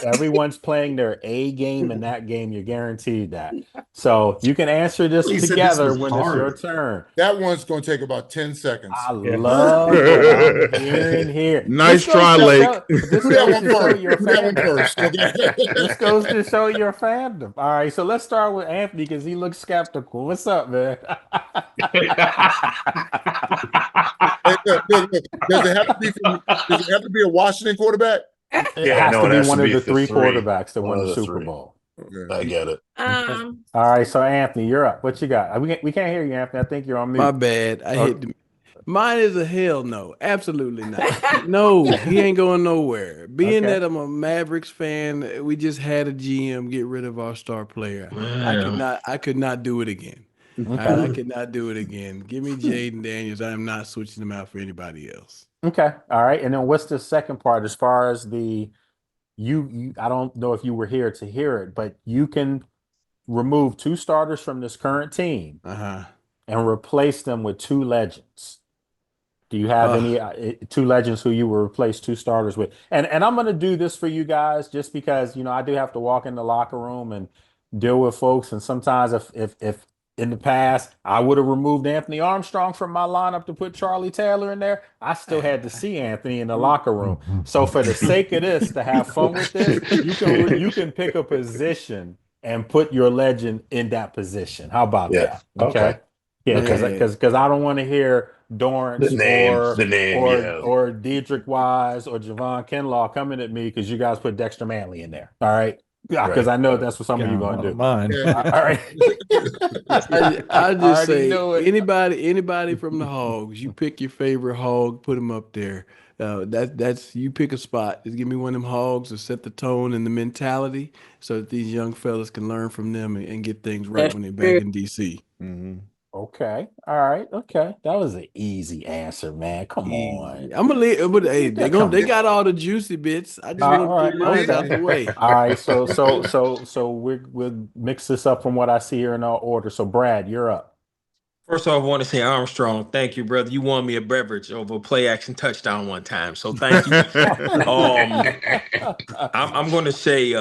Everyone's playing their A game in that game. You're guaranteed that. So you can answer this He said this together was when it's your hard. turn. That one's going to take about 10 seconds. I love what I'm hearing here. Nice This goes try, to Lake. show- This Do goes that to one show first. your Do that one fandom. first. Okay. This goes to show your fandom. All right, so let's start with Anthony because he looks skeptical. What's up, man? Hey, look. Does it have to be a Washington quarterback? It Yeah, has no, to it be has one to of be the the three three. quarterbacks that One won of the the Super three. Bowl. I get it. All right, so Anthony, you're up. What you got? We can't hear you, Anthony. I think you're on mute. My bad. I hit the Mine is a hell no. Absolutely not. No, he ain't going nowhere. Being Okay. that I'm a Mavericks fan, we just had a GM get rid of our star player. I could not do it again. I could not do it again. Give me Jaden Daniels. I am not switching him out for anybody else. Okay. All right. And then what's the second part as far as the you I don't know if you were here to hear it, but you can remove two starters from this current team Uh-huh. and replace them with two legends. Do you have any Uh, two legends who you will replace two starters with? And I'm going to do this for you guys just because I do have to walk in the locker room and deal with folks. And sometimes if in the past I would have removed Anthony Armstrong from my lineup to put Charlie Taylor in there, I still had to see Anthony in the locker room. So for the sake of this, to have fun with this, you can pick a position and put your legend in that position. How about Yeah. that? Okay. Okay. Yeah, because Okay. because I don't want to hear The Dorrance name, the name, yeah. or Dedrick Wise or Javon Kinlaw coming at me because you guys put Dexter Manley in there. All right. Yeah, because Right. I know that's what some of you Got gonna one of do. mine. All right. I I just already say knew it. anybody from the Hogs, you pick your favorite hog, put him up there. That's you pick a spot. Just give me one of them hogs to set the tone and the mentality, so that these young fellas can learn from them and get things right That's when they're true. back in DC. Okay. All right. Okay. That was an easy answer, man. Come on. I'm gonna leave, but hey, Come they on. got all the juicy bits. I just All want to right. get mine out Okay. the way. All right. So we'll mix this up from what I see here in our order. So Brad, you're up. First off, I want to say Armstrong, thank you, brother. You won me a beverage over a play action touchdown one time, so thank you. I'm going to say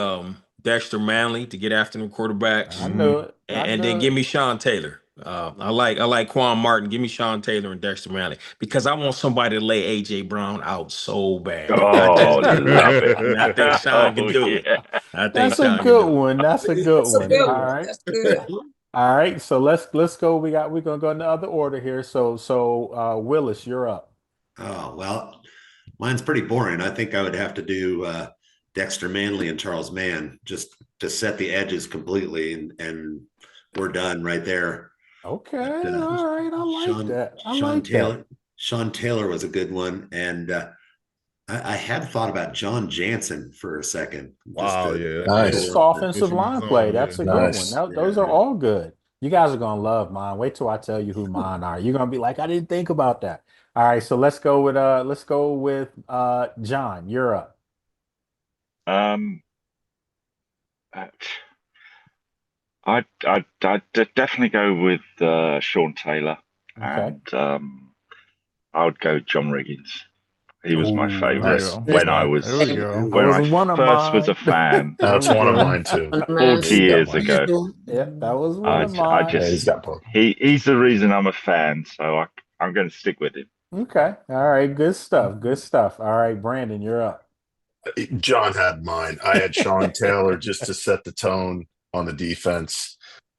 Dexter Manley to get after the quarterbacks, I knew it. I and then knew give it. me Sean Taylor. I like Quan Martin. Give me Sean Taylor and Dexter Manley because I want somebody to lay AJ Brown out so bad. Oh, love it. And I think Sean can Oh, do it. yeah. I think That's a Sean can good do it. one. That's a good That's a one. good All one. right. That's good. All right. So let's go. We're gonna go in the other order here. So Willis, you're up. Oh, well, mine's pretty boring. I think I would have to do Dexter Manley and Charles Mann just to set the edges completely, and we're done right there. Okay. But, All right. I like Sean that. I Sean like that. Taylor Sean Taylor was a good one, and I had thought about John Jansen for a second, just Wow, to yeah. Nice. Good offensive Issue my line play. zone, That's yeah. a good one. Nice. Those are all good. You guys are gonna love mine. Wait till I tell you who mine are. You're gonna be like, I didn't think about that. All right, so let's go with John. You're up. Um, uh, I'd definitely go with Sean Taylor, Okay. and I would go John Riggins. He was my Oh, There we favorite Nice. go. when I Nice. was There we go. that when was I one of first was a mine. fan There That's we one of go. mine too. Mine 40 He's got years one. ago. Yeah, that was one I of I mine. Yeah, he's just got both. he's the reason I'm a fan, so I'm going to stick with him. Okay. All right. Good stuff. Good stuff. All right, Brandon, you're up. John had mine. I had Sean Taylor just to set the tone on the defense,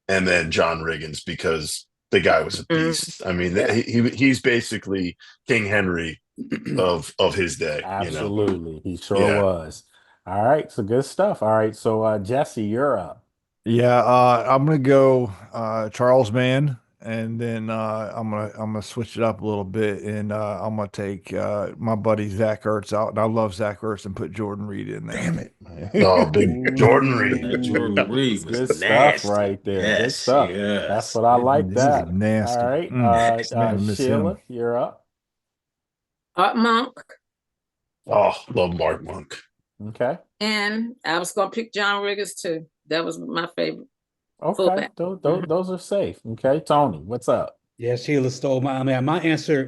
and then John Riggins because the guy was a beast. I mean, Yeah. he's basically King Henry of his day. Absolutely. He sure Yeah. was. All right. So good stuff. All right. So Jesse, you're up. Yeah, I'm gonna go Charles Mann, and then I'm gonna switch it up a little bit, and I'm gonna take my buddy Zach Ertz out, and I love Zach Ertz, and put Jordan Reed in there. Damn it. Oh, big Jordan Reed. That Jordan Reed was Good stuff nasty. right there. Good Yes, stuff. yes. That's what I like This is that. nasty. All right. Man, I miss Sheila, him. you're up. Art Monk. Oh, love Mark Monk. Okay. And I was gonna pick John Riggers too. That was my favorite Okay. fullback. Those are safe. Okay. Tony, what's up? Yeah, Sheila stole my man. My answer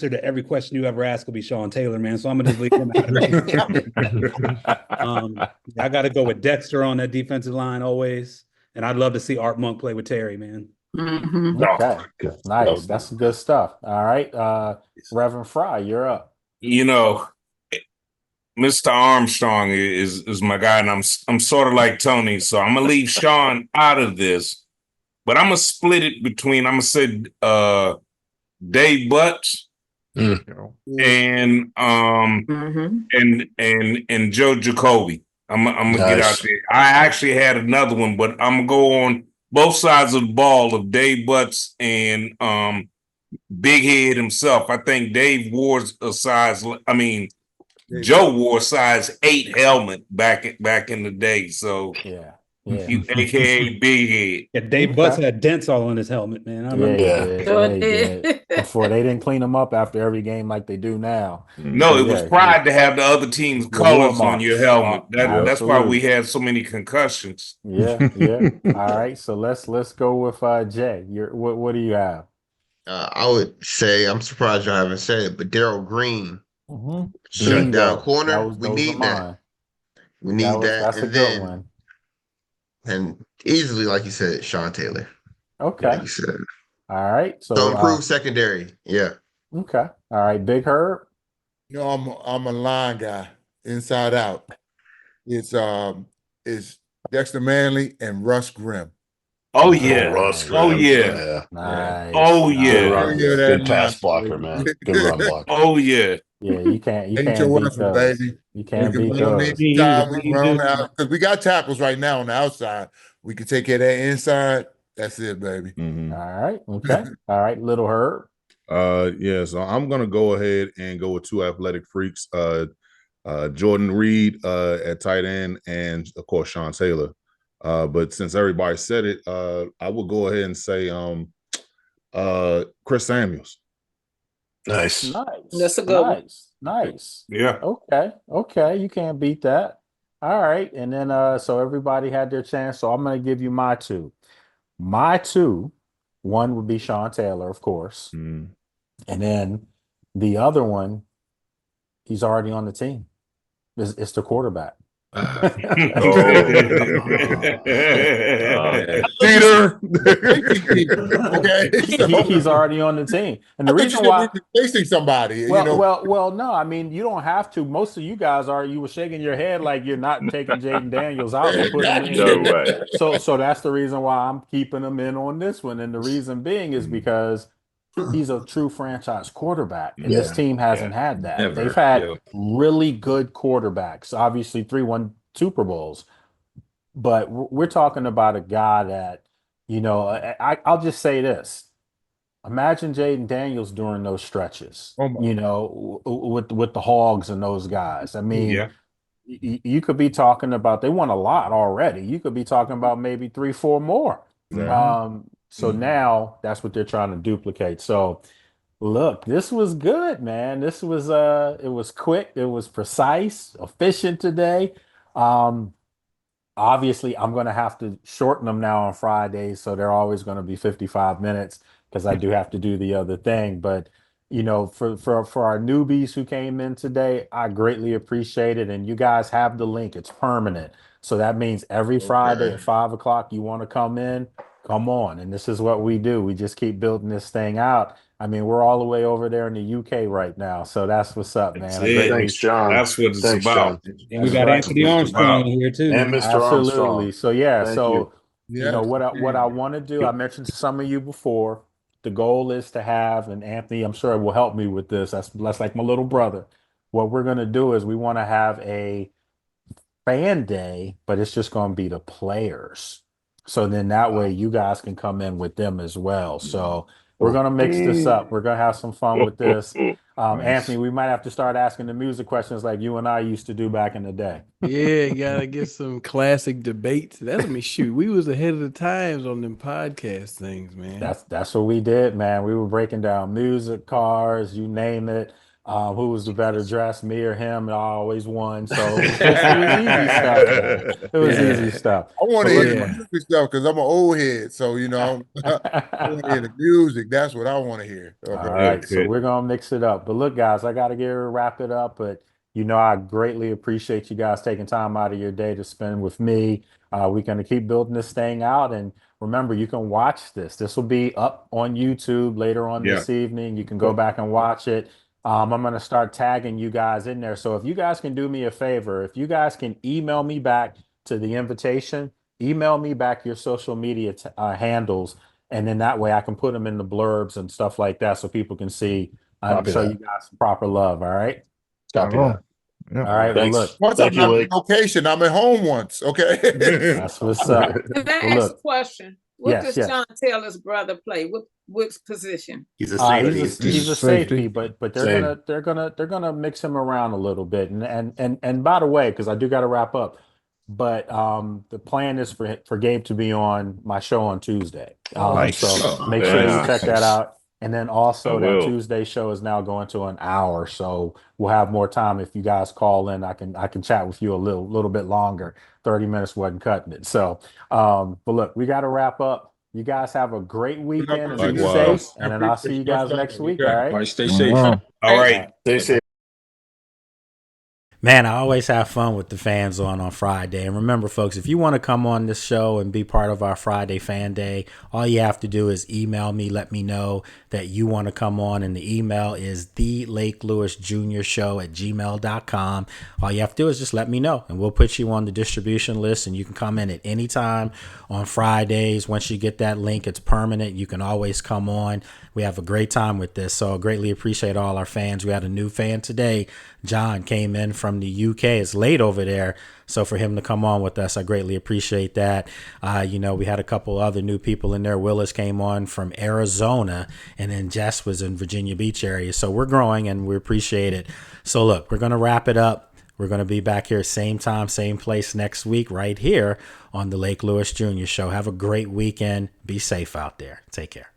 to every question you ever ask will be Sean Taylor, man. So I'm gonna just leave him out of it. I got to go with Dexter on that defensive line always, and I'd love to see Art Monk play with Terry, man. Mm-hmm. Okay. Good. Nice. That's good stuff. All right. Reverend Fry, you're up. You know, Mr. Armstrong is my guy, and I'm sort of like Tony, so I'm gonna leave Sean out of this, but I'm gonna split it between. I'm gonna say Dave Butts and Mm-hmm. and Joe Jacoby. I'm gonna get out Nice. there. I actually had another one, but I'm gonna go on both sides of the ball of Dave Butts and Big Head himself. I think Dave wore a size. I mean, Joe wore a size 8 helmet back in the day. So Yeah. Yeah. you, AKA Big Head. Yeah, Dave Butts had dents all on his helmet, man. I remember. Yeah. Sure He did. Before they didn't clean them up after every game like they do now. No, it was Yeah, pride to have the other team's the war colors on your marks. helmet. That's why we Absolutely. had so many concussions. Yeah. Yeah. All right. So let's go with Jay. What do you have? I would say I'm surprised you haven't said it, but Daryl Green shut down Bingo. corner. We Those are need that. mine. We need that, That's a and good then one. easily, like you said, Sean Taylor. Okay. Like you said, All right. so So improve secondary. Yeah. okay. All right, Big Herb. You know, I'm a line guy, inside out. It's Dexter Manley and Russ Grimm. Oh Oh, yeah. Russ Oh Grimm. yeah. Yeah. Nice. Oh Good yeah. run. Area of that Good pass line, blocker, baby. man. Good run blocker. Oh yeah. Yeah, you can't Ain't your beat weapon, those. baby. You We can't can beat run on the those. inside. We can He run on do. the out because we got tackles right now on the outside. We can take care of that inside. That's it, baby. Mhm. All right. Okay. All right, Little Herb. Yeah, so I'm gonna go ahead and go with two athletic freaks, Jordan Reed at tight end, and of course Sean Taylor. But since everybody said it, I will go ahead and say Chris Samuels. Nice. That's a good one. Nice. Yeah. Okay. You can't beat that. All right. And then so everybody had their chance. So I'm gonna give you my two. My two, one would be Sean Taylor, of course. Mm. And then the other one, he's already on the team. It's the quarterback. Cheater. Okay. He's already on the team. And the I thought reason you why were facing somebody, you know. well, no, I mean, you don't have to. Most of you guys are. You were shaking your head like you're not taking Jaden Daniels out and putting him in. No way. So that's the reason why I'm keeping him in on this one. And the reason being is because he's a true franchise quarterback, and this team hasn't had that. Never. They've had Yeah. really good quarterbacks, obviously 3-1 Super Bowls, but we're talking about a guy that, I'll just say this. Imagine Jaden Daniels during those stretches, Oh my. with the Hogs and those guys. I mean, Yeah. you could be talking about they won a lot already. You could be talking about maybe 3-4 more. So now that's what they're trying to duplicate. So look, this was good, man. This was it was quick, it was precise, efficient today. Um, Obviously, I'm going to have to shorten them now on Fridays, so they're always going to be 55 minutes because I do have to do the other thing. But for our newbies who came in today, I greatly appreciate it. And you guys have the link; it's permanent. So that means every Friday at 5 o'clock, you want to come in, come on. And this is what we do. We just keep building this thing out. I mean, we're all the way over there in the UK right now, so that's what's up, man. I greatly Thanks, John. That's what it's Thanks, about. John. And we got Anthony Armstrong here too. And Mr. Absolutely. Armstrong. So yeah, Thank so you. Yes, what I indeed. want to do, I mentioned to some of you before, the goal is to have, and Anthony, I'm sure will help me with this. That's like my little brother. What we're gonna do is we want to have a fan day, but it's just gonna be the players. So then that way you guys can come in with them as well. So we're gonna mix this up. We're gonna have some fun with this. Anthony, we might have to start asking the music questions like you and I used to do back in the day. Yeah, you gotta get some classic debates. That's me. Shoot, we was ahead of the times on them podcast things, man. That's what we did, man. We were breaking down music, cars, you name it. Who was the better dressed, me or him? And I always won. So it was easy stuff, man. It was easy stuff. I want to But hear look- the music stuff because I'm an old head. So, I want to hear the music. That's what I want to hear. All Okay. right, so we're gonna mix it up. But look, guys, I gotta get ready to wrap it up. But I greatly appreciate you guys taking time out of your day to spend with me. We're gonna keep building this thing out, and remember, you can watch this. This will be up on YouTube later on this evening. You can go back and watch it. I'm gonna start tagging you guys in there. So if you guys can do me a favor, if you guys can email me back to the invitation, email me back your social media handles, and then that way I can put them in the blurbs and stuff like that so people can see and Copy show that. you guys some proper love. All right. Copy that. All right. Well, Thanks. look, Once Thank I'm you, not Lake. on location, I'm at home once. Okay. that's what's up. Can I Well, ask a look, question? What yes, does yes. Sean Taylor's brother play? Which position? He's a safety. He's a safety, but they're gonna mix him around a little bit. And by the way, because I do got to wrap up, but the plan is for Gabe to be on my show on Tuesday. Nice. So make very sure you nice. check that out. And then also I that will. Tuesday show is now going to an hour, so we'll have more time. If you guys call in, I can chat with you a little bit longer. 30 minutes wasn't cutting it. So, but look, we got to wrap up. You guys have a great weekend and be Likewise. safe. And then I'll see you guys next week. All All right. right, stay safe. All right. Stay safe. Man, I always have fun with the fans on Friday. And remember, folks, if you want to come on this show and be part of our Friday Fan Day, all you have to do is email me. Let me know that you want to come on. And the email is thelakelewisjrshow@gmail.com. All you have to do is just let me know, and we'll put you on the distribution list. And you can come in at any time on Fridays. Once you get that link, it's permanent. You can always come on. We have a great time with this. So I greatly appreciate all our fans. We had a new fan today. John came in from the UK. It's late over there. So for him to come on with us, I greatly appreciate that. We had a couple other new people in there. Willis came on from Arizona, and then Jess was in Virginia Beach area. So we're growing and we appreciate it. So look, we're going to wrap it up. We're going to be back here same time, same place next week right here on the Lake Lewis Jr. Show. Have a great weekend. Be safe out there. Take care.